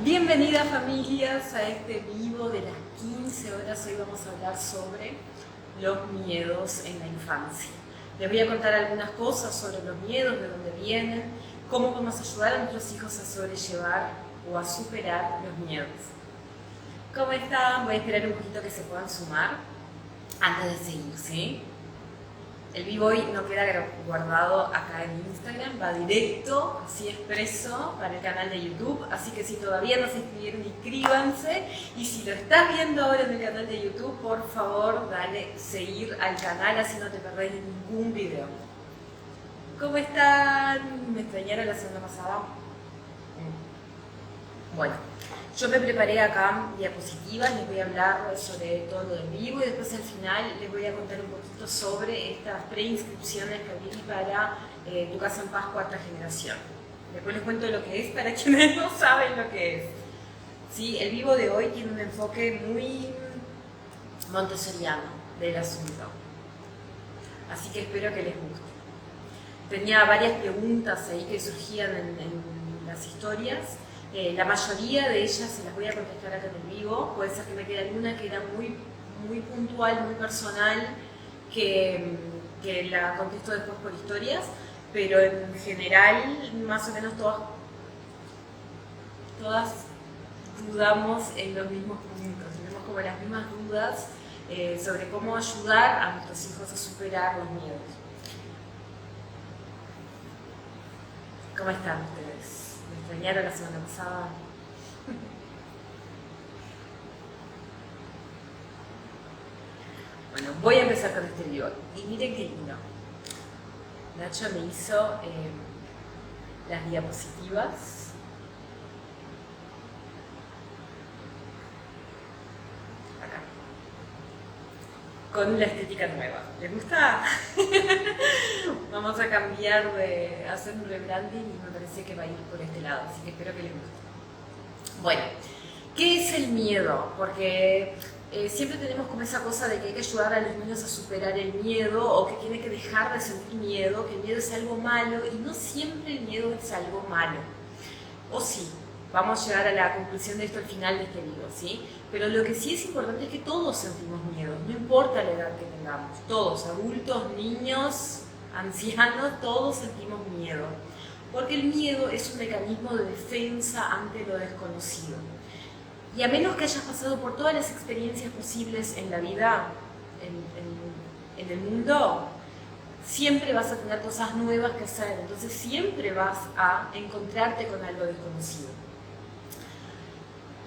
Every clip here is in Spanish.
Bienvenidas familias a este vivo de las 15 horas. Hoy vamos a hablar sobre los miedos en la infancia. Les voy a contar algunas cosas sobre los miedos, de dónde vienen, cómo podemos ayudar a nuestros hijos a sobrellevar o a superar los miedos. ¿Cómo están? Voy a esperar un poquito que se puedan sumar antes de seguir, ¿sí? El vivo hoy no queda guardado acá en Instagram, va directo, así expreso, para el canal de YouTube. Así que si todavía no se inscribieron, inscríbanse. Y si lo estás viendo ahora en el canal de YouTube, por favor, dale seguir al canal, así no te perdés ningún video. ¿Cómo están? ¿Me extrañaron la semana pasada? Bueno, yo me preparé acá diapositivas, les voy a hablar sobre todo lo del vivo y después al final les voy a contar un poquito sobre estas preinscripciones que abrí para Tu Casa en Paz cuarta generación. Después les cuento lo que es para quienes no saben lo que es. ¿Sí? El vivo de hoy tiene un enfoque muy montessoriano del asunto, así que espero que les guste. Tenía varias preguntas ahí que surgían en las historias. La mayoría de ellas se las voy a contestar acá en el vivo. Puede ser que me quede alguna que era muy puntual, muy personal, que la contesto después por historias, pero en general más o menos todas dudamos en los mismos puntos, tenemos como las mismas dudas sobre cómo ayudar a nuestros hijos a superar los miedos. ¿Cómo están ustedes? ¿Me extrañaron la semana pasada? Bueno, voy a empezar con este video. Y miren qué lindo. Nacho me hizo las diapositivas. Acá. Con la estética nueva. ¿Les gusta? Vamos a cambiar de hacer un rebranding y me parece que va a ir por este lado, así que espero que les guste. Bueno, ¿qué es el miedo? Porque siempre tenemos como esa cosa de que hay que ayudar a los niños a superar el miedo o que tienen que dejar de sentir miedo, que el miedo es algo malo, y no siempre el miedo es algo malo. O sí, vamos a llegar a la conclusión de esto al final de este video, ¿sí? Pero lo que sí es importante es que todos sentimos miedo, no importa la edad que tengamos, todos, adultos, niños, ancianos, todos sentimos miedo, porque el miedo es un mecanismo de defensa ante lo desconocido. Y a menos que hayas pasado por todas las experiencias posibles en la vida, en el mundo, siempre vas a tener cosas nuevas que hacer, entonces siempre vas a encontrarte con algo desconocido.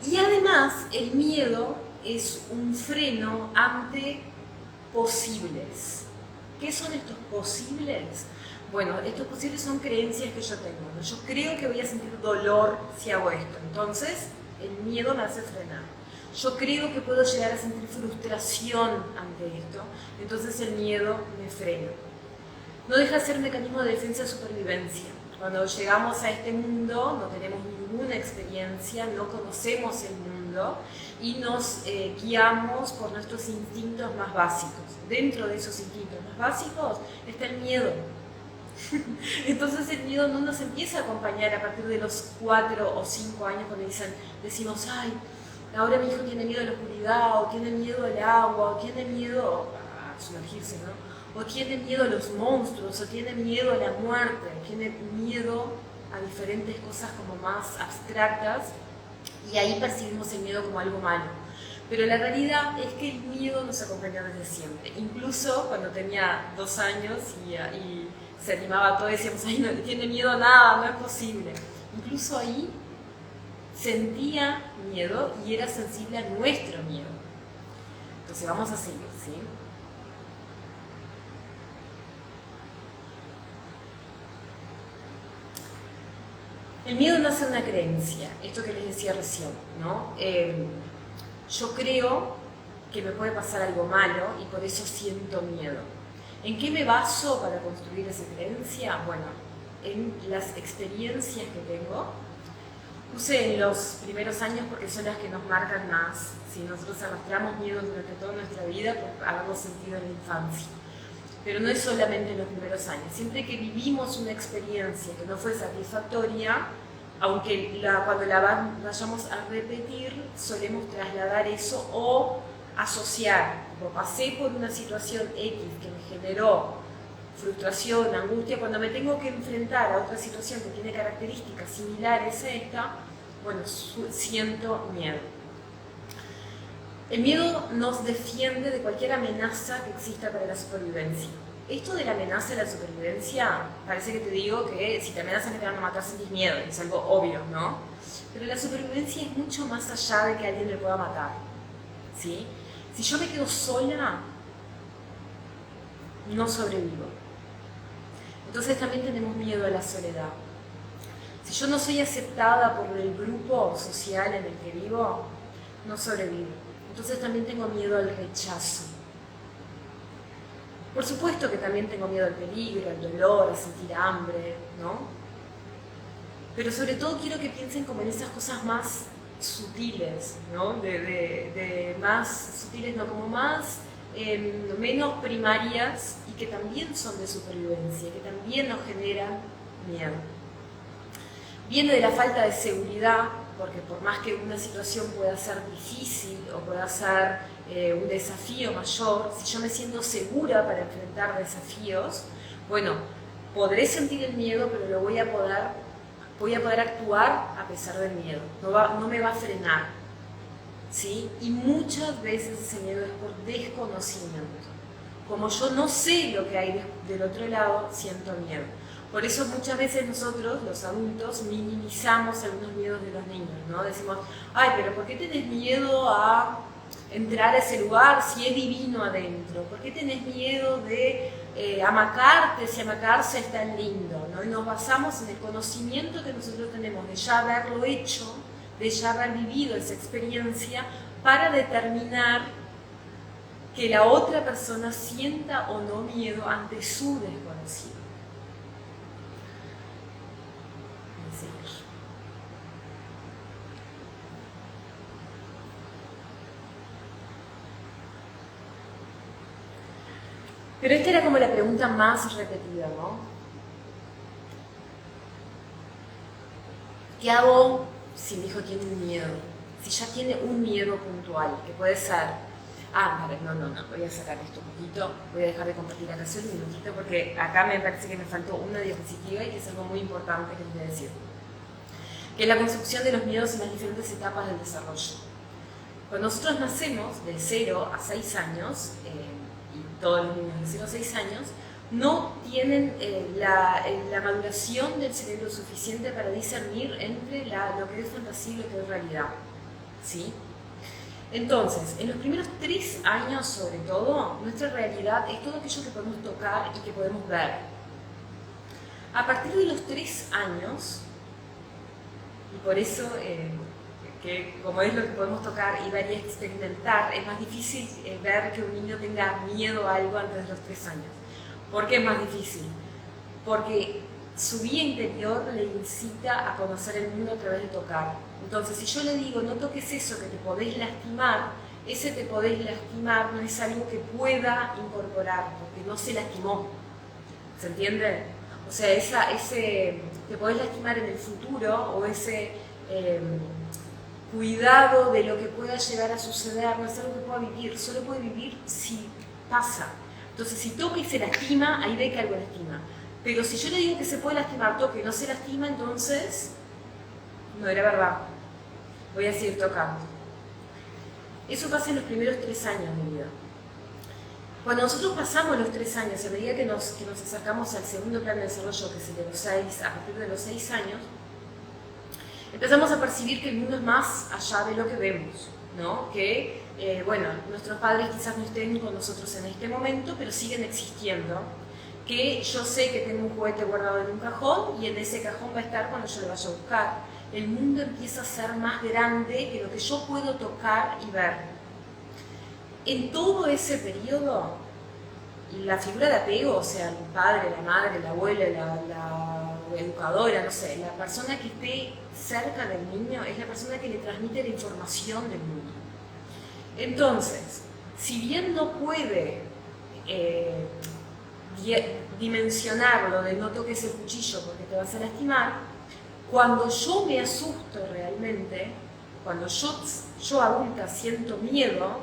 Y además, el miedo es un freno ante posibles. ¿Qué son estos posibles? Bueno, estos posibles son creencias que yo tengo. Yo creo que voy a sentir dolor si hago esto. Entonces, el miedo me hace frenar. Yo creo que puedo llegar a sentir frustración ante esto. Entonces, el miedo me frena. No deja de ser un mecanismo de defensa y supervivencia. Cuando llegamos a este mundo, no tenemos ninguna experiencia, no conocemos el mundo y nos guiamos por nuestros instintos más básicos. Dentro de esos instintos más básicos está el miedo. Entonces el miedo no nos empieza a acompañar a partir de los 4 o 5 años cuando decimos, ay, ahora mi hijo tiene miedo a la oscuridad, o tiene miedo al agua, o tiene miedo a sumergirse, ¿no? O tiene miedo a los monstruos, o tiene miedo a la muerte, tiene miedo a diferentes cosas como más abstractas, y ahí percibimos el miedo como algo malo. Pero la realidad es que el miedo nos acompaña desde siempre. Incluso cuando tenía 2 años y se animaba a todo, decíamos, ay, no le tiene miedo a nada, no es posible. Incluso ahí sentía miedo y era sensible a nuestro miedo. Entonces vamos a seguir, ¿sí? El miedo no es una creencia, esto que les decía recién, ¿no? Yo creo que me puede pasar algo malo y por eso siento miedo. ¿En qué me baso para construir esa creencia? Bueno, en las experiencias que tengo. Puse en los primeros años porque son las que nos marcan más. Si nosotros arrastramos miedo durante toda nuestra vida, pues haberlo sentido en la infancia. Pero no es solamente en los primeros años. Siempre que vivimos una experiencia que no fue satisfactoria, aunque cuando la vayamos a repetir, solemos trasladar eso o asociar. Como pasé por una situación X que me generó frustración, angustia, cuando me tengo que enfrentar a otra situación que tiene características similares a esta, bueno, siento miedo. El miedo nos defiende de cualquier amenaza que exista para la supervivencia. Esto de la amenaza de la supervivencia, parece que te digo que si te amenazan que te van a matar sentís miedo, es algo obvio, ¿no? Pero la supervivencia es mucho más allá de que alguien me pueda matar, ¿sí? Si yo me quedo sola, no sobrevivo. Entonces también tenemos miedo a la soledad. Si yo no soy aceptada por el grupo social en el que vivo, no sobrevivo. Entonces también tengo miedo al rechazo. Por supuesto que también tengo miedo al peligro, al dolor, a sentir hambre, ¿no? Pero sobre todo quiero que piensen como en esas cosas más sutiles, ¿no? Más sutiles, no, como más, menos primarias y que también son de supervivencia, que también nos generan miedo. Viene de la falta de seguridad, porque por más que una situación pueda ser difícil o pueda ser un desafío mayor, si yo me siento segura para enfrentar desafíos, bueno, podré sentir el miedo, pero lo voy a poder actuar a pesar del miedo, no me va a frenar, ¿sí? Y muchas veces ese miedo es por desconocimiento. Como yo no sé lo que hay del otro lado, siento miedo. Por eso muchas veces nosotros, los adultos, minimizamos algunos miedos de los niños, ¿no? Decimos, ay, pero ¿por qué tenés miedo a entrar a ese lugar si es divino adentro? ¿Por qué tenés miedo de amacarte si amacarse es tan lindo? ¿No? Y nos basamos en el conocimiento que nosotros tenemos de ya haberlo hecho, de ya haber vivido esa experiencia para determinar que la otra persona sienta o no miedo ante su desconocido. Pero esta era como la pregunta más repetida, ¿no? ¿Qué hago si mi hijo tiene un miedo? Si ya tiene un miedo puntual, que puede ser, no, voy a sacar esto un poquito, voy a dejar de compartir acá solo un minutito porque acá me parece que me faltó una diapositiva y que es algo muy importante que les voy a decir. Que es la construcción de los miedos en las diferentes etapas del desarrollo. Cuando nosotros nacemos de 0 a 6 años, y todos los niños de 0 a 6 años, no tienen la maduración del cerebro suficiente para discernir entre lo que es fantasía y lo que es realidad, ¿sí? Entonces, en los primeros 3 años sobre todo, nuestra realidad es todo aquello que podemos tocar y que podemos ver. A partir de los 3 años, y por eso que como es lo que podemos tocar y ver y experimentar, es más difícil ver que un niño tenga miedo a algo antes de los 3 años. ¿Por qué es más difícil? Porque su vida interior le incita a conocer el mundo a través de tocar. Entonces, si yo le digo, no toques eso que te podés lastimar, ese te podés lastimar no es algo que pueda incorporar, porque no se lastimó. ¿Se entiende? O sea, ese te podés lastimar en el futuro, o ese cuidado de lo que pueda llegar a suceder, no es algo que pueda vivir, solo puede vivir si pasa. Entonces, si toca y se lastima, ahí ve que algo lastima. Pero si yo le digo que se puede lastimar, toque y no se lastima, entonces no era verdad. Voy a seguir tocando. Eso pasa en los primeros 3 años de vida. Cuando nosotros pasamos los 3 años, a medida que nos acercamos al segundo plan de desarrollo, que es el de los 6, a partir de los 6 años, empezamos a percibir que el mundo es más allá de lo que vemos, ¿no? Que, nuestros padres quizás no estén con nosotros en este momento, pero siguen existiendo. Que yo sé que tengo un juguete guardado en un cajón y en ese cajón va a estar cuando yo lo vaya a buscar. El mundo empieza a ser más grande que lo que yo puedo tocar y ver. En todo ese periodo, la figura de apego, o sea, el padre, la madre, la abuela, la educadora, no sé, la persona que esté cerca del niño es la persona que le transmite la información del mundo. Entonces, si bien no puede dimensionarlo de no toques el cuchillo porque te vas a lastimar, Cuando yo me asusto realmente, cuando yo adulta siento miedo,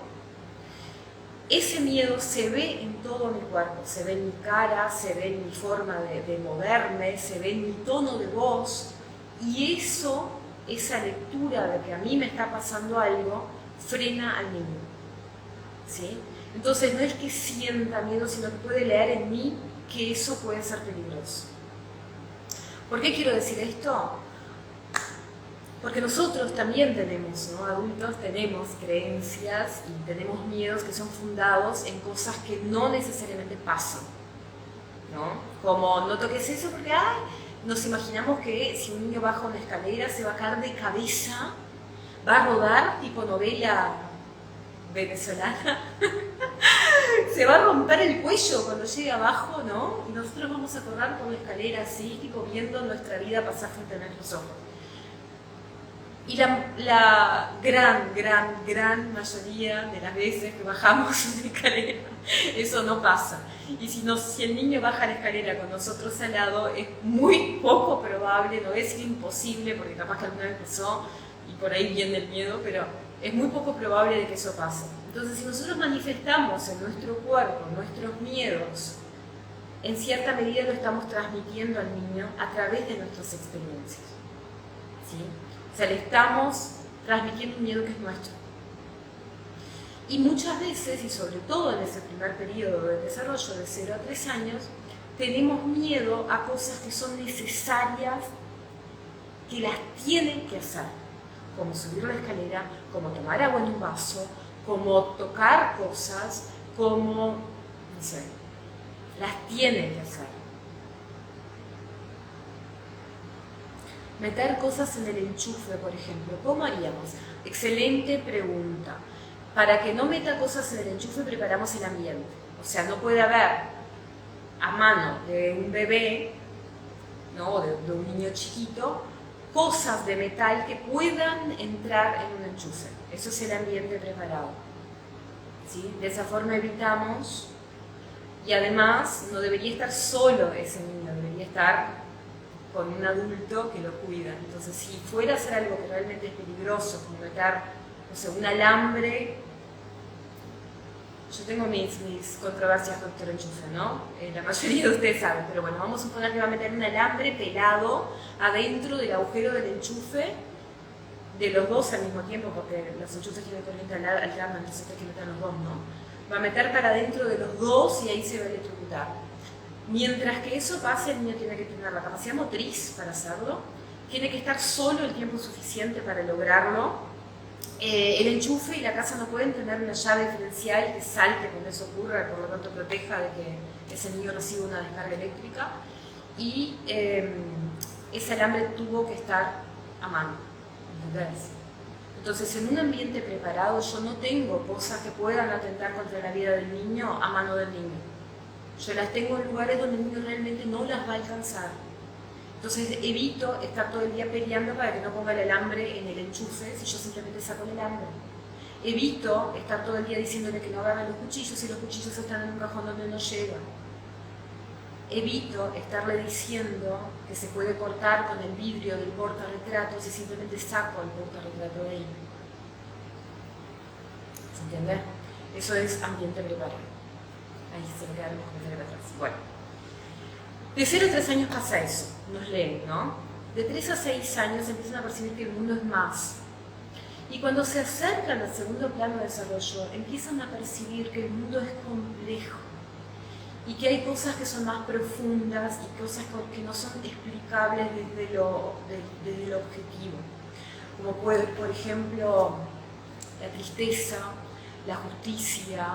ese miedo se ve en todo mi cuerpo, se ve en mi cara, se ve en mi forma de moverme, se ve en mi tono de voz, y eso, esa lectura de que a mí me está pasando algo, frena al niño, ¿sí? Entonces no es que sienta miedo, sino que puede leer en mí que eso puede ser peligroso. ¿Por qué quiero decir esto? Porque nosotros también tenemos, ¿no? Adultos tenemos creencias y tenemos miedos que son fundados en cosas que no necesariamente pasan, ¿no? Como no toques eso porque nos imaginamos que si un niño baja una escalera se va a caer de cabeza, va a rodar tipo novela venezolana, se va a romper el cuello cuando llegue abajo, ¿no? Y nosotros vamos a correr por la escalera así, tipo viendo nuestra vida pasar frente a nuestros ojos. Y la gran mayoría de las veces que bajamos una escalera, eso no pasa. Y si el niño baja la escalera con nosotros al lado, es muy poco probable, no es imposible, porque capaz que alguna vez pasó y por ahí viene el miedo, pero es muy poco probable de que eso pase. Entonces, si nosotros manifestamos en nuestro cuerpo nuestros miedos, en cierta medida lo estamos transmitiendo al niño a través de nuestras experiencias, ¿sí? O sea, le estamos transmitiendo un miedo que es nuestro. Y muchas veces, y sobre todo en ese primer periodo de desarrollo de 0 a 3 años, tenemos miedo a cosas que son necesarias, que las tienen que hacer, como subir la escalera, como tomar agua en un vaso, como tocar cosas, como, no sé, las tienen que hacer. Meter cosas en el enchufe, por ejemplo, ¿cómo haríamos? Excelente pregunta. Para que no meta cosas en el enchufe, preparamos el ambiente. O sea, no puede haber a mano de un bebé, ¿no? de un niño chiquito, cosas de metal que puedan entrar en un enchufe. Eso es el ambiente preparado, ¿sí? De esa forma evitamos, y además no debería estar solo ese niño, debería estar con un adulto que lo cuida. Entonces, si fuera a hacer algo que realmente es peligroso, como meter, no sé, un alambre, yo tengo mis controversias con el enchufe, ¿no? La mayoría de ustedes saben, pero bueno, vamos a suponer que va a meter un alambre pelado adentro del agujero del enchufe, de los dos al mismo tiempo, porque los enchufes tienen corriente alterna, entonces hay que meter los dos, ¿no? Va a meter para adentro de los dos y ahí se va a electrocutar. Mientras que eso pase, el niño tiene que tener la capacidad motriz para hacerlo, tiene que estar solo el tiempo suficiente para lograrlo. El enchufe y la casa no pueden tener una llave diferencial que salte cuando eso ocurra, por lo tanto proteja de que ese niño reciba una descarga eléctrica. Y ese alambre tuvo que estar a mano, ¿entendés? Entonces, en un ambiente preparado, yo no tengo cosas que puedan atentar contra la vida del niño a mano del niño. Yo las tengo en lugares donde el niño realmente no las va a alcanzar. Entonces evito estar todo el día peleando para que no ponga el alambre en el enchufe si yo simplemente saco el alambre. Evito estar todo el día diciéndole que no agarre los cuchillos si los cuchillos están en un cajón donde no llega. Evito estarle diciendo que se puede cortar con el vidrio del portarretratos y simplemente saco el portarretrato de ahí. ¿Se entiende? Eso es ambiente preparado. Ahí se me quedaron los comentarios atrás. Bueno, de 0 a 3 años pasa eso, nos leen, ¿no? De 3 a 6 años empiezan a percibir que el mundo es más. Y cuando se acercan al segundo plano de desarrollo, empiezan a percibir que el mundo es complejo y que hay cosas que son más profundas y cosas que no son explicables desde lo objetivo. Como puede, por ejemplo, la tristeza, la justicia,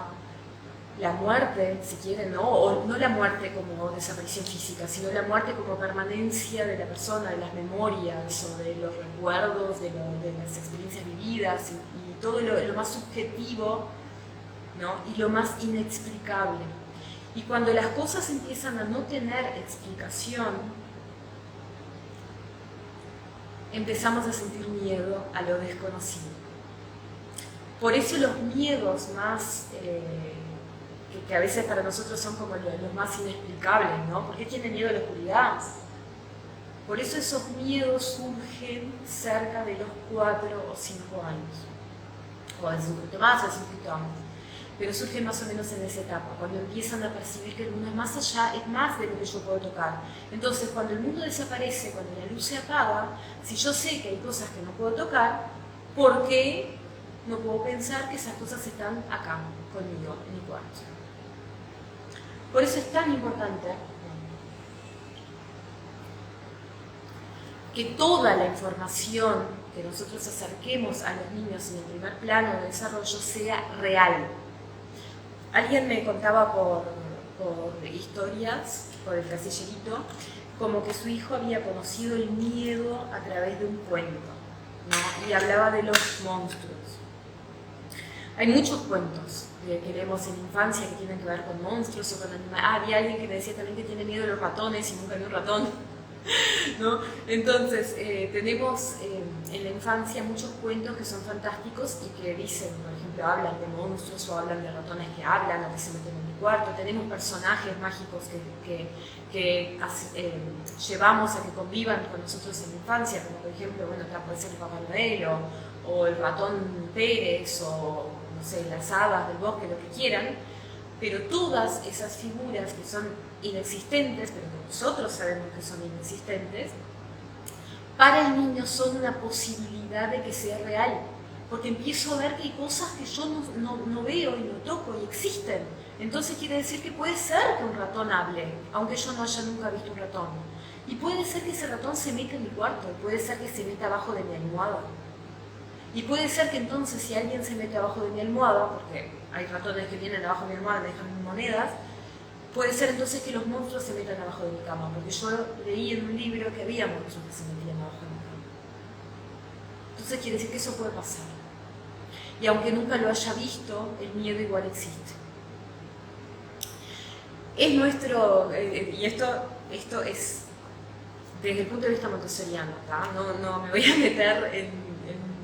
la muerte, si quieren, ¿no? O no la muerte como desaparición física, sino la muerte como permanencia de la persona, de las memorias o de los recuerdos, de las experiencias vividas y todo lo más subjetivo, ¿no? Y lo más inexplicable. Y cuando las cosas empiezan a no tener explicación, empezamos a sentir miedo a lo desconocido. Por eso los miedos más... que a veces para nosotros son como los más inexplicables, ¿no? ¿Por qué tienen miedo a la oscuridad? Por eso esos miedos surgen cerca de los 4 o 5 años, o a veces un poquito más, a veces un poquito antes. Pero surgen más o menos en esa etapa, cuando empiezan a percibir que el mundo es más allá, es más de lo que yo puedo tocar. Entonces, cuando el mundo desaparece, cuando la luz se apaga, si yo sé que hay cosas que no puedo tocar, ¿por qué no puedo pensar que esas cosas están acá, conmigo, en mi cuarto? Por eso es tan importante que toda la información que nosotros acerquemos a los niños en el primer plano de desarrollo sea real. Alguien me contaba por historias, por el casillerito, como que su hijo había conocido el miedo a través de un cuento, ¿no? Y hablaba de los monstruos. Hay muchos cuentos que leemos en infancia que tienen que ver con monstruos o con animales. Había alguien que me decía también que tiene miedo de los ratones y nunca vio un ratón, ¿no? Entonces, tenemos en la infancia muchos cuentos que son fantásticos y que dicen, por ejemplo, hablan de monstruos o hablan de ratones que hablan o que se meten en el cuarto. Tenemos personajes mágicos que llevamos a que convivan con nosotros en la infancia, como por ejemplo, bueno, puede ser el Papá Noel o el ratón Pérez o, no sé, las hadas del bosque, lo que quieran. Pero todas esas figuras que son inexistentes, pero que nosotros sabemos que son inexistentes, para el niño son una posibilidad de que sea real, porque empiezo a ver que hay cosas que yo no veo y no toco y existen. Entonces quiere decir que puede ser que un ratón hable, aunque yo no haya nunca visto un ratón. Y puede ser que ese ratón se meta en mi cuarto, y puede ser que se meta abajo de mi almohada. Y puede ser que entonces si alguien se mete abajo de mi almohada, porque hay ratones que vienen abajo de mi almohada y me dejan monedas, puede ser entonces que los monstruos se metan abajo de mi cama, porque yo leí en un libro que había monstruos que se metían abajo de mi cama. Entonces quiere decir que eso puede pasar. Y aunque nunca lo haya visto, el miedo igual existe. Es nuestro, y esto es desde el punto de vista montessoriano, no me voy a meter en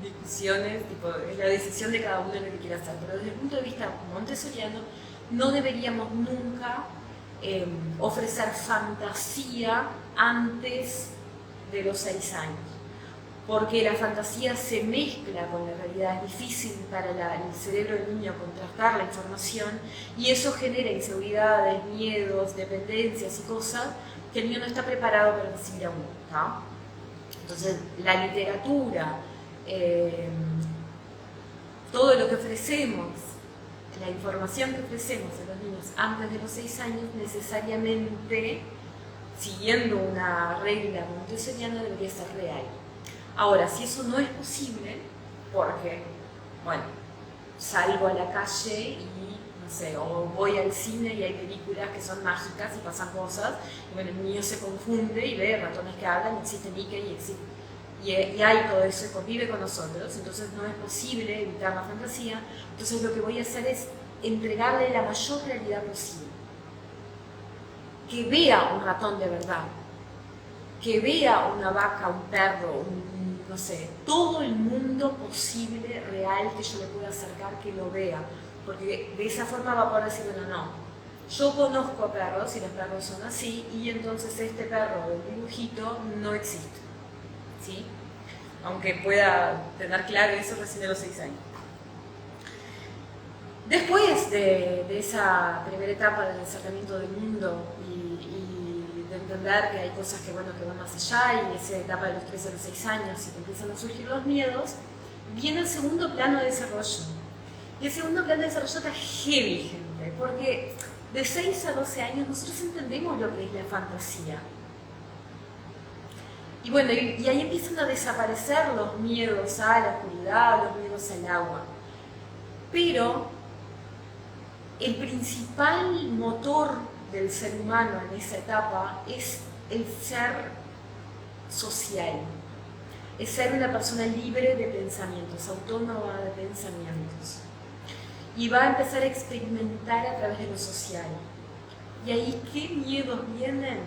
discusiones, tipo, es la decisión de cada uno de lo que quiera hacer, pero desde el punto de vista montessoriano no deberíamos nunca ofrecer fantasía antes de los 6 años, porque la fantasía se mezcla con la realidad, es difícil para el cerebro del niño contrastar la información y eso genera inseguridades, miedos, dependencias y cosas que el niño no está preparado para recibir aún, ¿tá? Entonces la literatura, todo lo que ofrecemos, la información que ofrecemos a los niños antes de los 6 años, necesariamente, siguiendo una regla montessoriana, debería ser real. Ahora, si eso no es posible, porque, bueno, salgo a la calle y, no sé, o voy al cine y hay películas que son mágicas y pasan cosas, y bueno, el niño se confunde y ve ratones que hablan, existe Mickey y existe. Y hay todo eso, convive con nosotros, entonces no es posible evitar la fantasía. Entonces lo que voy a hacer es entregarle la mayor realidad posible. Que vea un ratón de verdad, que vea una vaca, un perro, no sé, todo el mundo posible, real, que yo le pueda acercar, que lo vea. Porque de esa forma va a poder decir, bueno, no, yo conozco a perros y los perros son así, y entonces este perro del dibujito no existe. ¿Sí? Aunque pueda tener claro eso recién a los 6 años. Después de esa primera etapa del acercamiento del mundo y de entender que hay cosas que, bueno, que van más allá, y esa etapa de los 3 a los 6 años y que empiezan a surgir los miedos, viene el segundo plano de desarrollo. Y el segundo plano de desarrollo está heavy, gente, porque de 6 a 12 años nosotros entendemos lo que es la fantasía. Y bueno, y ahí empiezan a desaparecer los miedos a la oscuridad, los miedos al agua. Pero el principal motor del ser humano en esa etapa es el ser social, es ser una persona libre de pensamientos, autónoma de pensamientos. Y va a empezar a experimentar a través de lo social. Y ahí, ¿qué miedos vienen?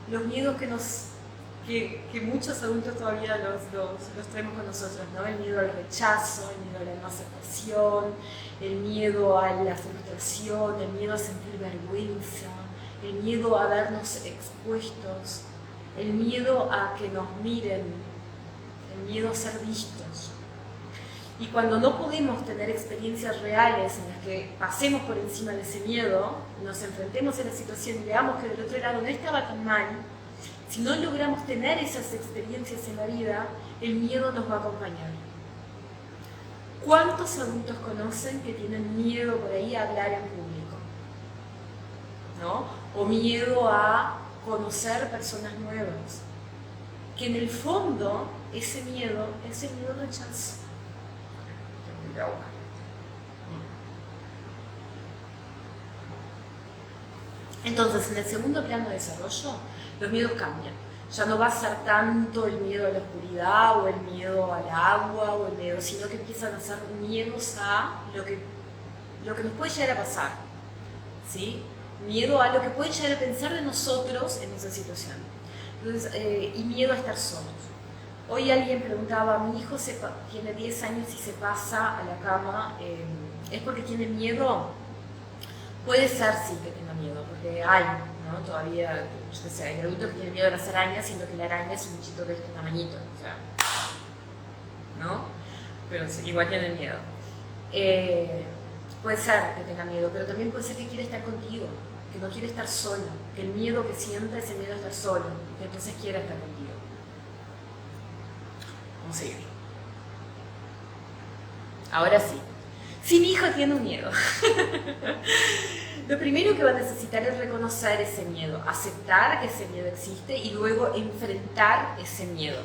Los miedos que muchos adultos todavía los traemos con nosotros, ¿no? El miedo al rechazo, el miedo a la no aceptación, el miedo a la frustración, el miedo a sentir vergüenza, el miedo a vernos expuestos. el miedo a que nos miren, el miedo a ser vistos. Y cuando no podemos tener experiencias reales en las que pasemos por encima de ese miedo, nos enfrentemos a la situación y veamos que del otro lado no estaba tan mal, si no logramos tener esas experiencias en la vida, el miedo nos va a acompañar. ¿Cuántos adultos conocen que tienen miedo por ahí a hablar en público? ¿No? O miedo a conocer personas nuevas. Que en el fondo ese miedo es el miedo al rechazo. Entonces, en el segundo plano de desarrollo, los miedos cambian. Ya no va a ser tanto el miedo a la oscuridad o el miedo al agua o el miedo, sino que empiezan a ser miedos a lo que nos puede llegar a pasar, ¿sí? Miedo a lo que pueden llegar a pensar de nosotros en esa situación. Entonces, y miedo a estar solos. Hoy alguien preguntaba, mi hijo tiene 10 años y se pasa a la cama, ¿es porque tiene miedo? Puede ser sí que tenga miedo, porque hay, ¿no? Todavía, yo qué sé, hay adultos que tienen miedo a las arañas, siendo que la araña es un bichito de este tamañito, o sea, ¿no? Pero igual tienen miedo. Puede ser que tenga miedo, pero también puede ser que quiere estar contigo, que no quiere estar solo, que el miedo que sienta es el miedo a estar solo, que entonces quiere estar contigo. Vamos a seguir. Ahora sí. Si mi hijo tiene un miedo, lo primero que va a necesitar es reconocer ese miedo, aceptar que ese miedo existe y luego enfrentar ese miedo,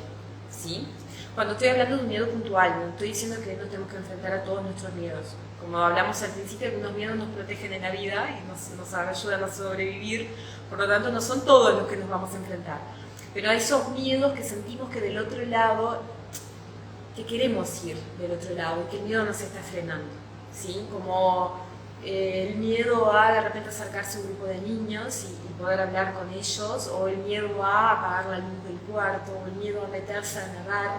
¿sí? Cuando estoy hablando de un miedo puntual, no estoy diciendo que no tenemos que enfrentar a todos nuestros miedos. Como hablamos al principio, algunos miedos nos protegen en la vida y nos ayudan a sobrevivir, por lo tanto no son todos los que nos vamos a enfrentar. Pero a esos miedos que sentimos que del otro lado, que queremos ir del otro lado y que el miedo nos está frenando, ¿sí? Como el miedo a de repente acercarse a un grupo de niños y poder hablar con ellos, o el miedo a apagar la luz del cuarto, o el miedo a meterse a nadar,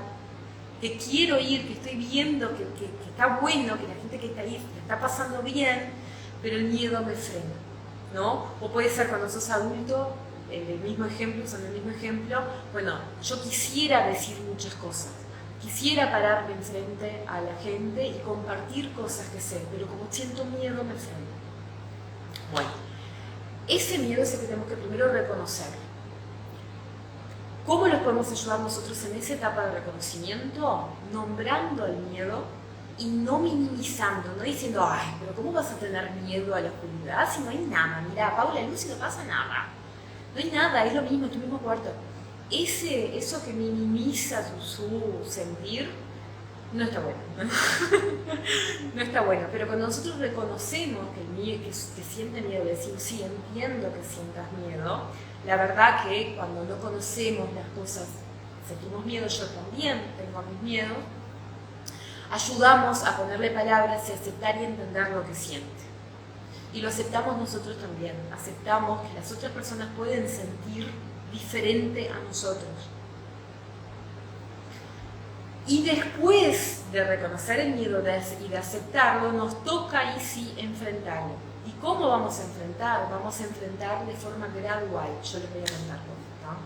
que quiero ir, que estoy viendo que está bueno, que la gente que está ahí la está pasando bien, pero el miedo me frena, ¿no? O puede ser cuando sos adulto, usando el mismo ejemplo, bueno, yo quisiera decir muchas cosas, quisiera pararme enfrente a la gente y compartir cosas que sé, pero como siento miedo me freno. Bueno, ese miedo es el que tenemos que primero reconocer. ¿Cómo los podemos ayudar nosotros en esa etapa de reconocimiento? Nombrando el miedo y no minimizando, no diciendo, ay, pero ¿cómo vas a tener miedo a la oscuridad si no hay nada? Mira, apago la luz y no pasa nada. No hay nada, es lo mismo, es tu mismo cuarto. Eso que minimiza su sentir, no está bueno. No está bueno, pero cuando nosotros reconocemos que siente miedo, decimos, sí, entiendo que sientas miedo, la verdad que cuando no conocemos las cosas, sentimos miedo, yo también tengo mis miedos, ayudamos a ponerle palabras y aceptar y entender lo que siente. Y lo aceptamos nosotros también, aceptamos que las otras personas pueden sentir diferente a nosotros. Y después de reconocer el miedo y de aceptarlo, nos toca ahí sí enfrentarlo. ¿Y cómo vamos a enfrentar? Vamos a enfrentar de forma gradual. Yo les voy a contar cómo.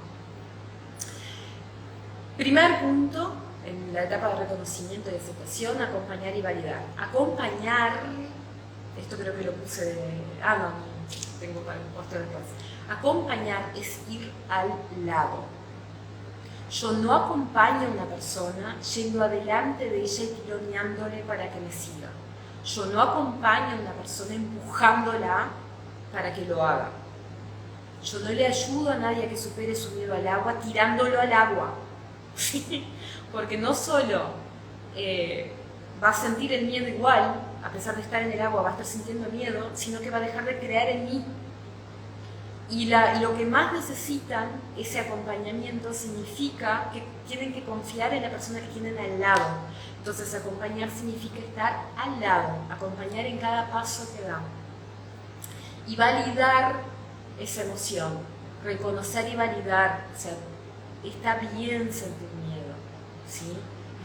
Primer punto, en la etapa de reconocimiento y aceptación, acompañar y validar. Acompañar, esto creo que lo puse tengo para un poste después. Acompañar es ir al lado. Yo no acompaño a una persona yendo adelante de ella y tironeándole para que me siga. Yo no acompaño a una persona empujándola para que lo haga. Yo no le ayudo a nadie a que supere su miedo al agua tirándolo al agua. Porque no solo va a sentir el miedo igual, a pesar de estar en el agua, va a estar sintiendo miedo, sino que va a dejar de creer en mí. Y lo que más necesitan, ese acompañamiento, significa que tienen que confiar en la persona que tienen al lado. Entonces, acompañar significa estar al lado, acompañar en cada paso que dan. Y validar esa emoción, reconocer y validar. O sea, está bien sentir miedo, ¿sí?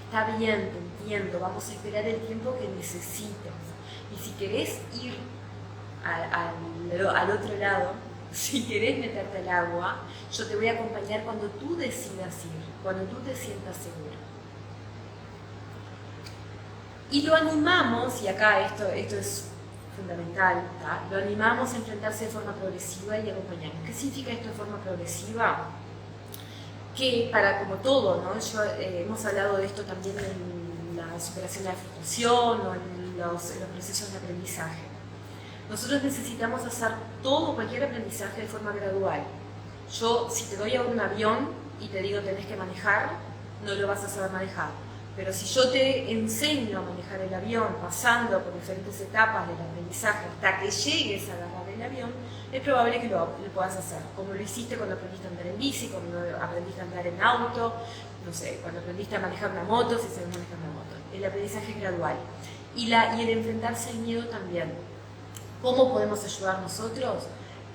Está bien, te entiendo, vamos a esperar el tiempo que necesites. Y si querés ir al otro lado, si querés meterte al agua, yo te voy a acompañar cuando tú decidas ir, cuando tú te sientas seguro. Y lo animamos, y acá esto es fundamental, ¿tá? Lo animamos a enfrentarse de forma progresiva y acompañarnos. ¿Qué significa esto de forma progresiva? Que para, como todo, ¿no? Hemos hablado de esto también en la superación de la frustración o en los procesos de aprendizaje. Nosotros necesitamos hacer cualquier aprendizaje de forma gradual. Yo, si te doy a un avión y te digo tenés que manejar, no lo vas a saber manejar. Pero si yo te enseño a manejar el avión pasando por diferentes etapas del aprendizaje hasta que llegues a agarrar el avión, es probable que lo puedas hacer, como lo hiciste cuando aprendiste a andar en bici, cuando aprendiste a andar en auto, no sé, cuando aprendiste a manejar una moto, si sabes manejar una moto. El aprendizaje es gradual. Y el enfrentarse al miedo también. ¿Cómo podemos ayudar nosotros?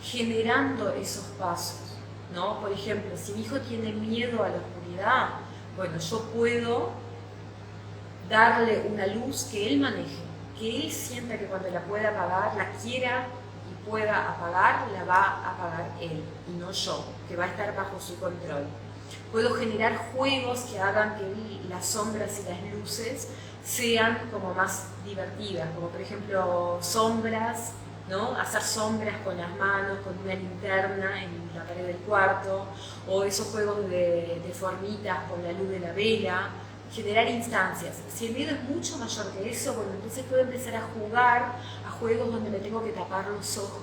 Generando esos pasos, ¿no? Por ejemplo, si mi hijo tiene miedo a la oscuridad, bueno, yo puedo darle una luz que él maneje, que él sienta que cuando la pueda apagar, la quiera y pueda apagar, la va a apagar él y no yo, que va a estar bajo su control. Puedo generar juegos que hagan que las sombras y las luces sean como más divertidas, como por ejemplo sombras, ¿no? Hacer sombras con las manos, con una linterna en la pared del cuarto, o esos juegos de formitas con la luz de la vela. Generar instancias. Si el miedo es mucho mayor que eso, bueno, entonces puedo empezar a jugar a juegos donde me tengo que tapar los ojos,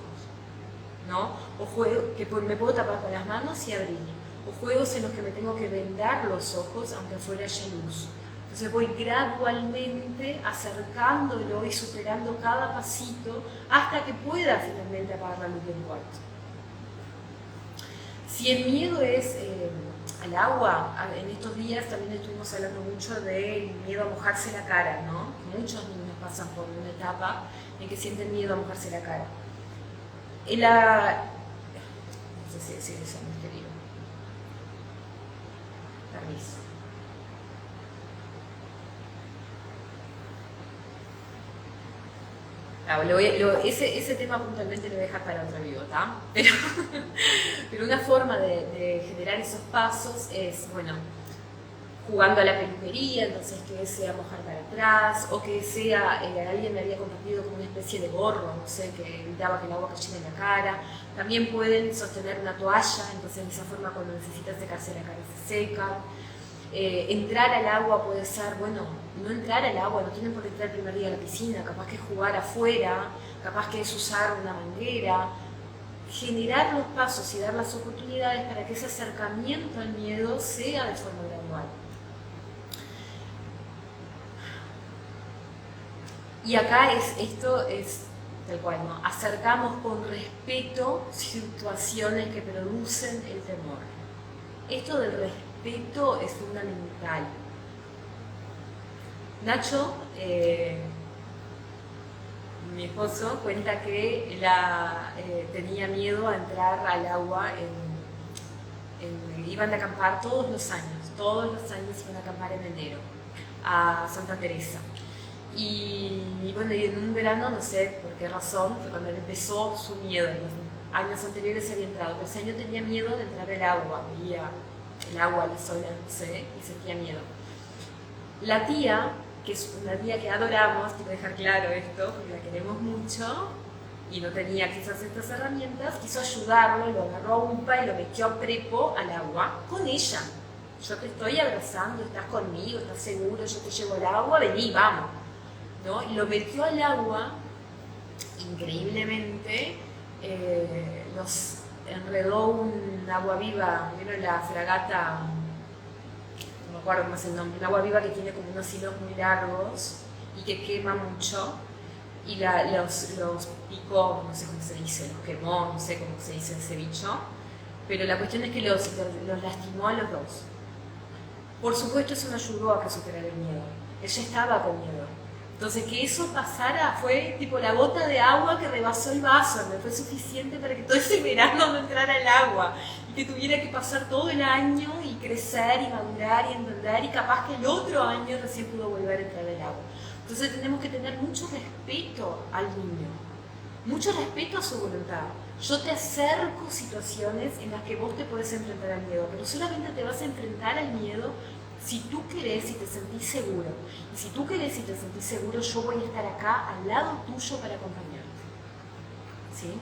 ¿no? O juegos que me puedo tapar con las manos y abrir. O juegos en los que me tengo que vendar los ojos aunque afuera haya luz. Entonces voy gradualmente acercándolo y superando cada pasito hasta que pueda finalmente apagar la luz del cuarto. Si el miedo es al agua, en estos días también estuvimos hablando mucho del miedo a mojarse la cara, ¿no? Muchos niños pasan por una etapa en que sienten miedo a mojarse la cara. No sé si decir eso, mi querido. Permiso. Ese tema puntualmente lo voy a dejar para otro video, ¿tá? Pero una forma de generar esos pasos es, bueno, jugando a la peluquería, entonces que sea mojar para atrás, o que sea, alguien me había compartido como una especie de gorro, no sé, que evitaba que el agua cayera en la cara. También pueden sostener una toalla, entonces de esa forma cuando necesitan secarse la cara se seca. Entrar al agua puede ser, bueno, no entrar al agua, no tienen por qué entrar el primer día a la piscina, capaz que es jugar afuera, capaz que es usar una manguera, generar los pasos y dar las oportunidades para que ese acercamiento al miedo sea de forma gradual. Y acá esto es tal cual, ¿no? Acercamos con respeto situaciones que producen el temor. Esto del respeto es fundamental. Nacho, mi esposo, cuenta que tenía miedo a entrar al agua, iban a acampar todos los años iban a acampar en enero a Santa Teresa. Y bueno, y en un verano, no sé por qué razón, fue cuando él empezó su miedo. En los años anteriores había entrado, pero ese año tenía miedo de entrar al agua, veía el agua, la sola, no sé, y sentía miedo. La tía, que es una tía que adoramos, quiero dejar claro esto, porque la queremos mucho, y no tenía quizás estas herramientas, quiso ayudarlo, lo agarró a UPA y lo metió a prepo al agua con ella. Yo te estoy abrazando, estás conmigo, estás seguro, yo te llevo al agua, vení, vamos. ¿No? Y lo metió al agua, increíblemente, nos enredó un agua viva, ¿vieron la fragata? No me acuerdo cómo es el nombre, un agua viva que tiene como unos hilos muy largos y que quema mucho, y los picó, no sé cómo se dice, los quemó, no sé cómo se dice ese bicho, pero la cuestión es que los lastimó a los dos. Por supuesto eso no ayudó a que superara el miedo, ella estaba con miedo. Entonces que eso pasara fue tipo la gota de agua que rebasó el vaso, no fue suficiente para que todo ese verano no entrara el agua y que tuviera que pasar todo el año y crecer y madurar y entender, y capaz que el otro año recién pudo volver a entrar el agua. Entonces tenemos que tener mucho respeto al niño, mucho respeto a su voluntad, Yo te acerco situaciones en las que vos te podés enfrentar al miedo, pero solamente te vas a enfrentar al miedo si tú querés y te sentís seguro. Y si tú querés y te sentís seguro, yo voy a estar acá al lado tuyo para acompañarte. ¿Sí?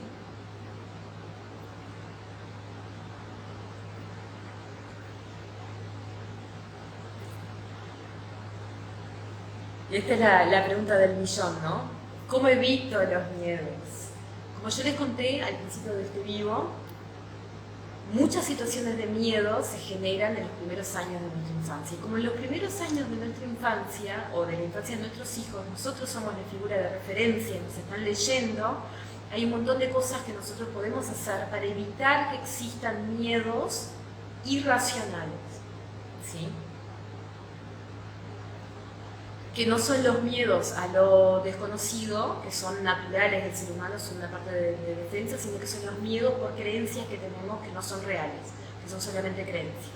Y esta es la pregunta del millón, ¿no? ¿Cómo evito los miedos? Como yo les conté al principio de este vivo, muchas situaciones de miedo se generan en los primeros años de nuestra infancia. Y como en los primeros años de nuestra infancia, o de la infancia de nuestros hijos, nosotros somos la figura de referencia, nos están leyendo, hay un montón de cosas que nosotros podemos hacer para evitar que existan miedos irracionales, ¿sí? Que no son los miedos a lo desconocido, que son naturales del ser humano, son una parte de defensa, sino que son los miedos por creencias que tenemos que no son reales, que son solamente creencias.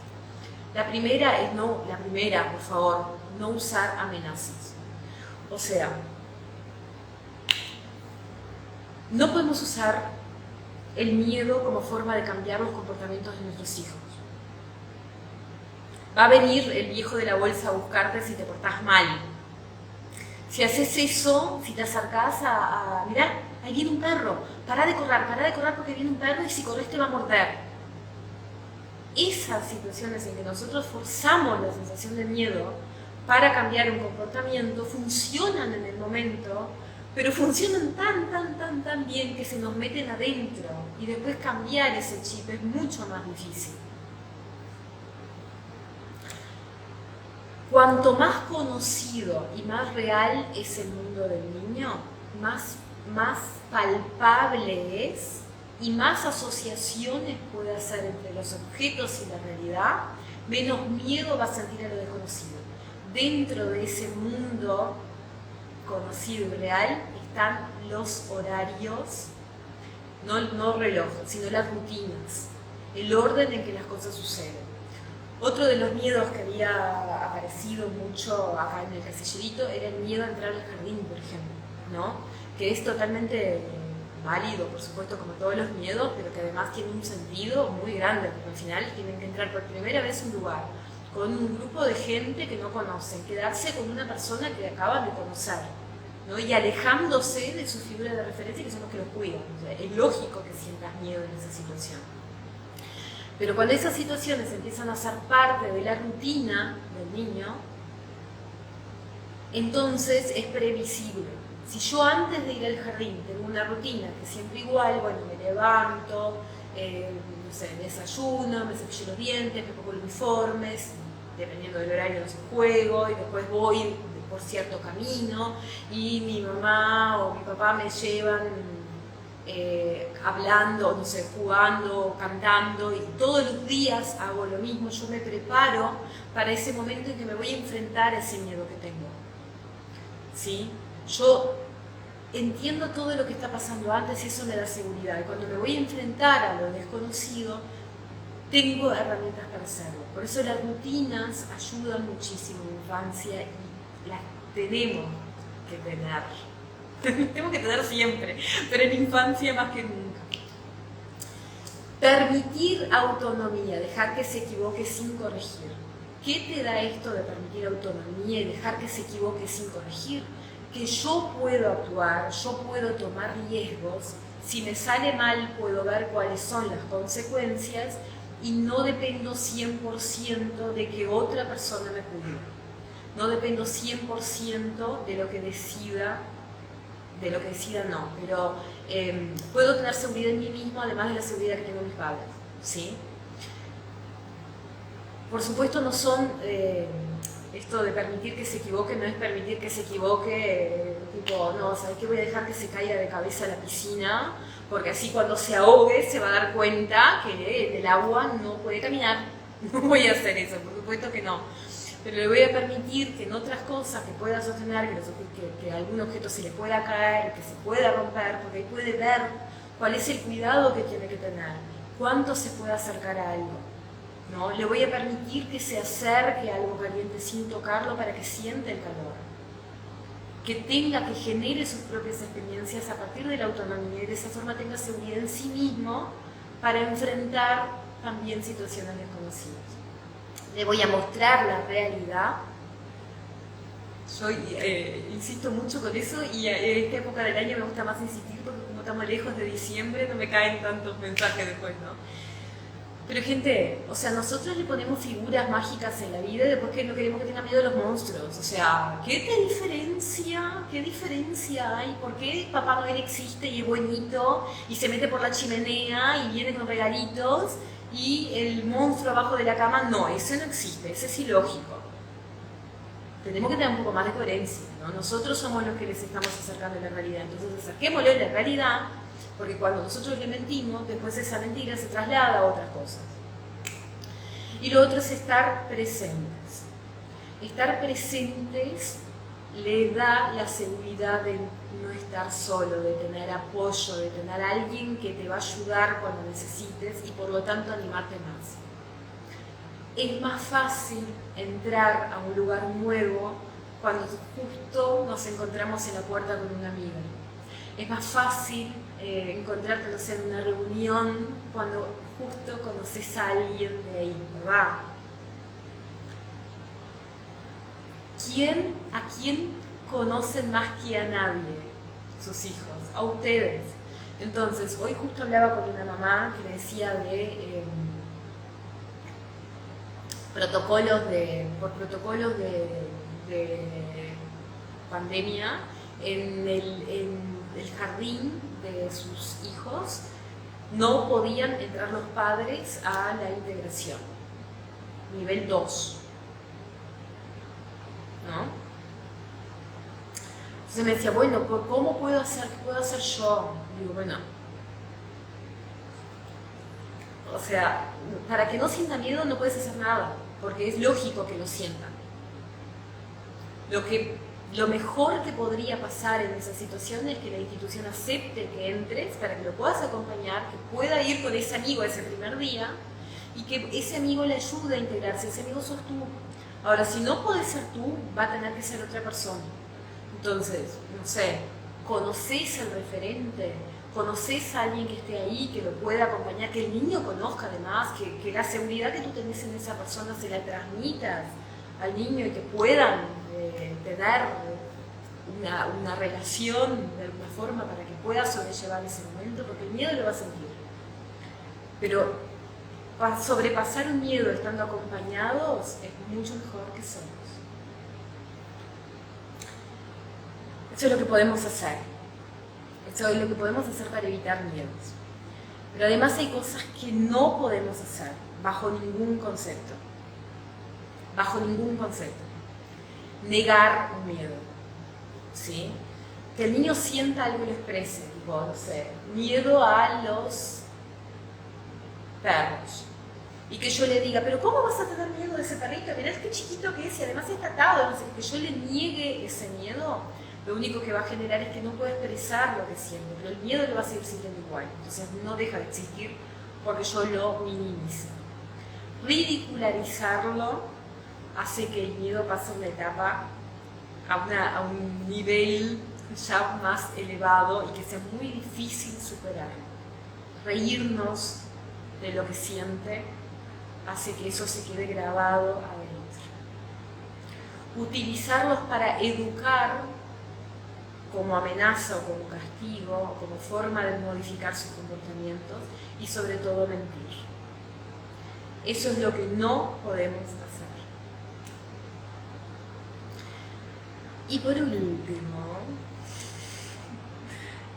La primera, por favor, no usar amenazas. O sea, no podemos usar el miedo como forma de cambiar los comportamientos de nuestros hijos. Va a venir el viejo de la bolsa a buscarte si te portás mal. Si haces eso, si te acercás mirá, ahí viene un perro, pará de correr porque viene un perro y si corres te va a morder. Esas situaciones en que nosotros forzamos la sensación de miedo para cambiar un comportamiento funcionan en el momento, pero funcionan tan bien que se nos meten adentro y después cambiar ese chip es mucho más difícil. Cuanto más conocido y más real es el mundo del niño, más palpable es y más asociaciones puede hacer entre los objetos y la realidad, menos miedo va a sentir a lo desconocido. Dentro de ese mundo conocido y real están los horarios, no reloj, sino las rutinas, el orden en que las cosas suceden. Otro de los miedos que había aparecido mucho acá en el casillerito era el miedo a entrar al jardín, por ejemplo, ¿no? Que es totalmente válido, por supuesto, como todos los miedos, pero que además tiene un sentido muy grande, porque al final tienen que entrar por primera vez a un lugar con un grupo de gente que no conocen, quedarse con una persona que acaban de conocer, ¿no? Y alejándose de sus figuras de referencia, que son los que los cuidan. O sea, es lógico que sientas miedo en esa situación. Pero cuando esas situaciones empiezan a ser parte de la rutina del niño, entonces es previsible. Si yo antes de ir al jardín tengo una rutina que es siempre igual, bueno, me levanto, no sé, desayuno, me cepillo los dientes, me pongo el uniforme, dependiendo del horario, no sé, juego, y después voy por cierto camino, y mi mamá o mi papá me llevan hablando, no sé, jugando, cantando, y todos los días hago lo mismo. Yo me preparo para ese momento en que me voy a enfrentar a ese miedo que tengo, ¿sí? Yo entiendo todo lo que está pasando antes y eso me da seguridad, y cuando me voy a enfrentar a lo desconocido tengo herramientas para hacerlo. Por eso las rutinas ayudan muchísimo en la infancia y las tenemos que tener. Tengo que tener siempre, pero en infancia más que nunca. Permitir autonomía, dejar que se equivoque sin corregir. ¿Qué te da esto de permitir autonomía y dejar que se equivoque sin corregir? Que yo puedo actuar, yo puedo tomar riesgos, si me sale mal puedo ver cuáles son las consecuencias y no dependo 100% de que otra persona me cuide. No dependo 100% de lo que decida no, pero puedo tener seguridad en mí mismo, además de la seguridad que tengo en mis padres, ¿sí? Por supuesto no son, esto de permitir que se equivoque, no es permitir que se equivoque, tipo, no, ¿sabes qué? Voy a dejar que se caiga de cabeza a la piscina, porque así cuando se ahogue se va a dar cuenta que en el agua no puede caminar. No voy a hacer eso, por supuesto que no. Pero le voy a permitir que en otras cosas que pueda sostener, que algún objeto se le pueda caer, que se pueda romper, porque ahí puede ver cuál es el cuidado que tiene que tener, cuánto se puede acercar a algo, ¿no? Le voy a permitir que se acerque a algo caliente sin tocarlo para que sienta el calor. que genere sus propias experiencias a partir de la autonomía y de esa forma tenga seguridad en sí mismo para enfrentar también situaciones desconocidas. Le voy a mostrar la realidad. Yo insisto mucho con eso y en esta época del año me gusta más insistir porque como estamos lejos de diciembre no me caen tantos mensajes después, ¿no? Pero gente, o sea, nosotros le ponemos figuras mágicas en la vida y después que no queremos que tenga miedo de los monstruos. O sea, ¿qué diferencia hay? ¿Por qué Papá Noel existe y es buenito y se mete por la chimenea y viene con regalitos y el monstruo abajo de la cama? No, eso no existe, eso es ilógico. Tenemos que tener un poco más de coherencia, ¿no? Nosotros somos los que les estamos acercando a la realidad, entonces acerquémosle la realidad, porque cuando nosotros le mentimos, después esa mentira se traslada a otras cosas. Y lo otro es estar presentes. Estar presentes le da la seguridad de no estar solo, de tener apoyo, de tener a alguien que te va a ayudar cuando necesites y por lo tanto animarte más. Es más fácil entrar a un lugar nuevo cuando justo nos encontramos en la puerta con una amiga. Es más fácil encontrarte, no sé, en una reunión cuando justo conoces a alguien de ahí, ¿verdad? ¿A quién conocen más que a nadie? Sus hijos, a ustedes. Entonces, hoy justo hablaba con una mamá que le decía de por protocolos de pandemia en el jardín de sus hijos no podían entrar los padres a la integración, nivel 2, ¿no? Entonces me decía, bueno, ¿cómo puedo hacer? ¿Qué puedo hacer yo? Digo, bueno, o sea, para que no sientan miedo no puedes hacer nada, porque es lógico que lo sientan. Lo mejor que podría pasar en esa situación es que la institución acepte que entres para que lo puedas acompañar, que pueda ir con ese amigo ese primer día y que ese amigo le ayude a integrarse. Ese amigo sos tú. Ahora, si no podés ser tú, va a tener que ser otra persona. Entonces, no sé, conocés el referente, conocés a alguien que esté ahí, que lo pueda acompañar, que el niño conozca además, que la seguridad que tú tenés en esa persona se la transmitas al niño y que puedan tener una relación de alguna forma para que pueda sobrellevar ese momento, porque el miedo lo va a sentir. Pero para sobrepasar un miedo estando acompañados es mucho mejor que solos. Eso es lo que podemos hacer. Eso es lo que podemos hacer para evitar miedos. Pero además hay cosas que no podemos hacer bajo ningún concepto. Bajo ningún concepto. Negar un miedo. ¿Sí? Que el niño sienta algo y lo exprese. Tipo, no sé, miedo a los perros. Y que yo le diga, pero ¿cómo vas a tener miedo de ese perrito? Mirá qué chiquito que es y además está atado. No sé, que yo le niegue ese miedo, lo único que va a generar es que no pueda expresar lo que siente, pero el miedo lo va a seguir sintiendo igual. Entonces no deja de existir porque yo lo minimizo. Ridicularizarlo hace que el miedo pase a una etapa, a un nivel ya más elevado y que sea muy difícil superar. Reírnos de lo que siente hace que eso se quede grabado adentro. Utilizarlos para educar como amenaza o como castigo o como forma de modificar sus comportamientos y sobre todo mentir. Eso es lo que no podemos hacer. Y por último,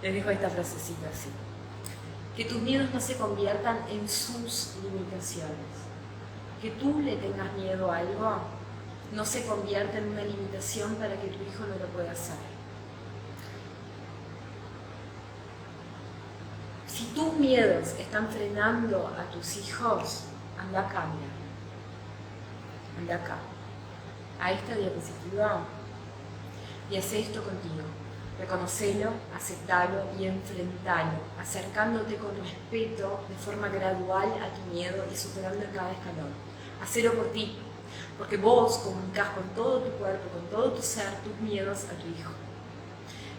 les dejo esta frasecita así. Que tus miedos no se conviertan en sus limitaciones. Que tú le tengas miedo a algo no se convierta en una limitación para que tu hijo no lo pueda hacer. Si tus miedos están frenando a tus hijos, anda acá, mira. Anda acá. A esta diapositiva y haz esto contigo. Reconocelo, aceptalo y enfrentalo, acercándote con respeto de forma gradual a tu miedo y superando en cada escalón. Hacelo por ti, porque vos comunicás con todo tu cuerpo, con todo tu ser, tus miedos a tu hijo.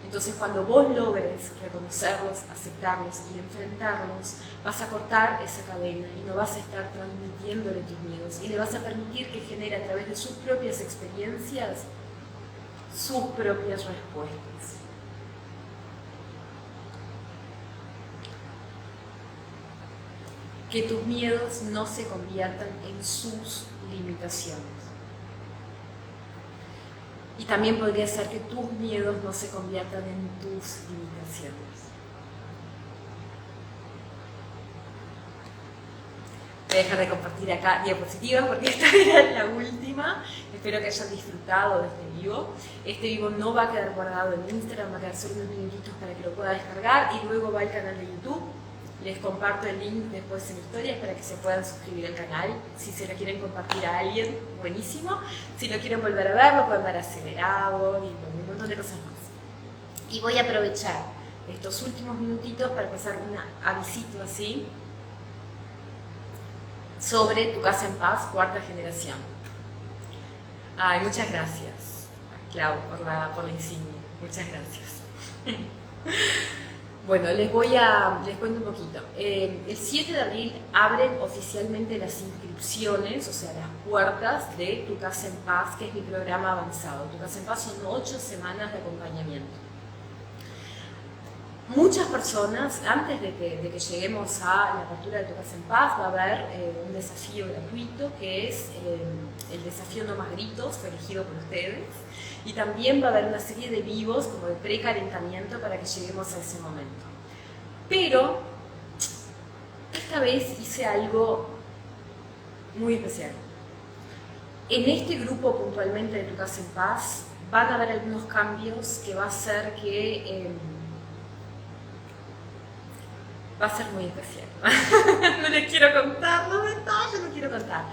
Entonces, cuando vos logres reconocerlos, aceptarlos y enfrentarlos, vas a cortar esa cadena y no vas a estar transmitiéndole tus miedos y le vas a permitir que genere a través de sus propias experiencias sus propias respuestas. Que tus miedos no se conviertan en sus limitaciones. Y también podría ser que tus miedos no se conviertan en tus limitaciones. Voy a dejar de compartir acá diapositivas porque esta era la última. Espero que hayan disfrutado de este vivo. Este vivo no va a quedar guardado en Instagram, va a quedar solo unos minutitos para que lo pueda descargar y luego va al canal de YouTube. Les comparto el link después en historias para que se puedan suscribir al canal. Si se lo quieren compartir a alguien, buenísimo. Si lo quieren volver a ver, lo pueden ver acelerado y un montón de cosas más. Y voy a aprovechar estos últimos minutitos para pasar un avisito así sobre Tu Casa en Paz, cuarta generación. Ay, muchas gracias, Clau, por la insignia. Muchas gracias. Bueno, les cuento un poquito. El 7 de abril abren oficialmente las inscripciones, o sea, las puertas de Tu Casa en Paz, que es mi programa avanzado. Tu Casa en Paz son 8 semanas de acompañamiento. Muchas personas, antes de que lleguemos a la apertura de Tu Casa en Paz, va a haber un desafío gratuito, que es el desafío No Más Gritos, fue elegido por ustedes. Y también va a haber una serie de vivos como de precalentamiento para que lleguemos a ese momento. Pero esta vez hice algo muy especial. En este grupo puntualmente de Tu Casa en Paz van a haber algunos cambios que va a hacer que va a ser muy especial. No les quiero contar los detalles, no quiero contar.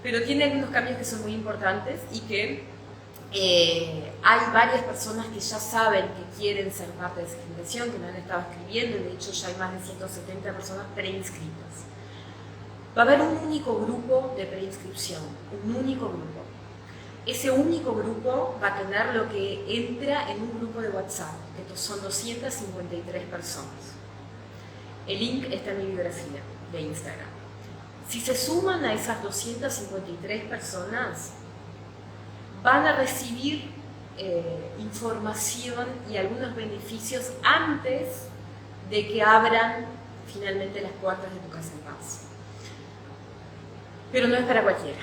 Pero tiene algunos cambios que son muy importantes y que hay varias personas que ya saben que quieren ser parte de esa generación, que me han estado escribiendo, y de hecho ya hay más de 170 personas preinscritas. Va a haber un único grupo de preinscripción, un único grupo. Ese único grupo va a tener lo que entra en un grupo de WhatsApp, que son 253 personas. El link está en mi biografía de Instagram. Si se suman a esas 253 personas, van a recibir información y algunos beneficios antes de que abran finalmente las puertas de Tu Casa en Paz. Pero no es para cualquiera.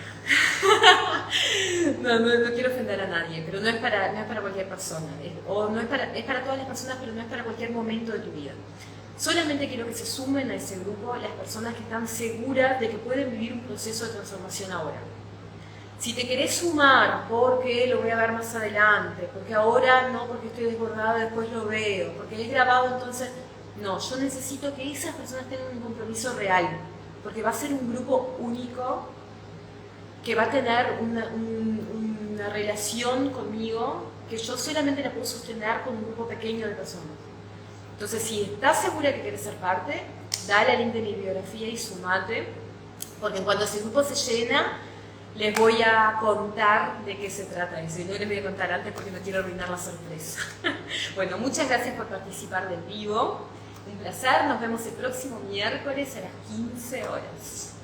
No quiero ofender a nadie, pero no es para cualquier persona. Es para todas las personas, pero no es para cualquier momento de tu vida. Solamente quiero que se sumen a ese grupo las personas que están seguras de que pueden vivir un proceso de transformación ahora. Si te querés sumar porque lo voy a ver más adelante, porque ahora no, porque estoy desbordada, después lo veo, porque es grabado, entonces... No, yo necesito que esas personas tengan un compromiso real, porque va a ser un grupo único que va a tener una relación conmigo que yo solamente la puedo sostener con un grupo pequeño de personas. Entonces, si estás segura que quieres ser parte, dale al link de mi biografía y sumate, porque cuando ese grupo se llena, les voy a contar de qué se trata eso. Y no les voy a contar antes porque no quiero arruinar la sorpresa. Bueno, muchas gracias por participar del vivo. Un placer. Nos vemos el próximo miércoles a las 15 horas.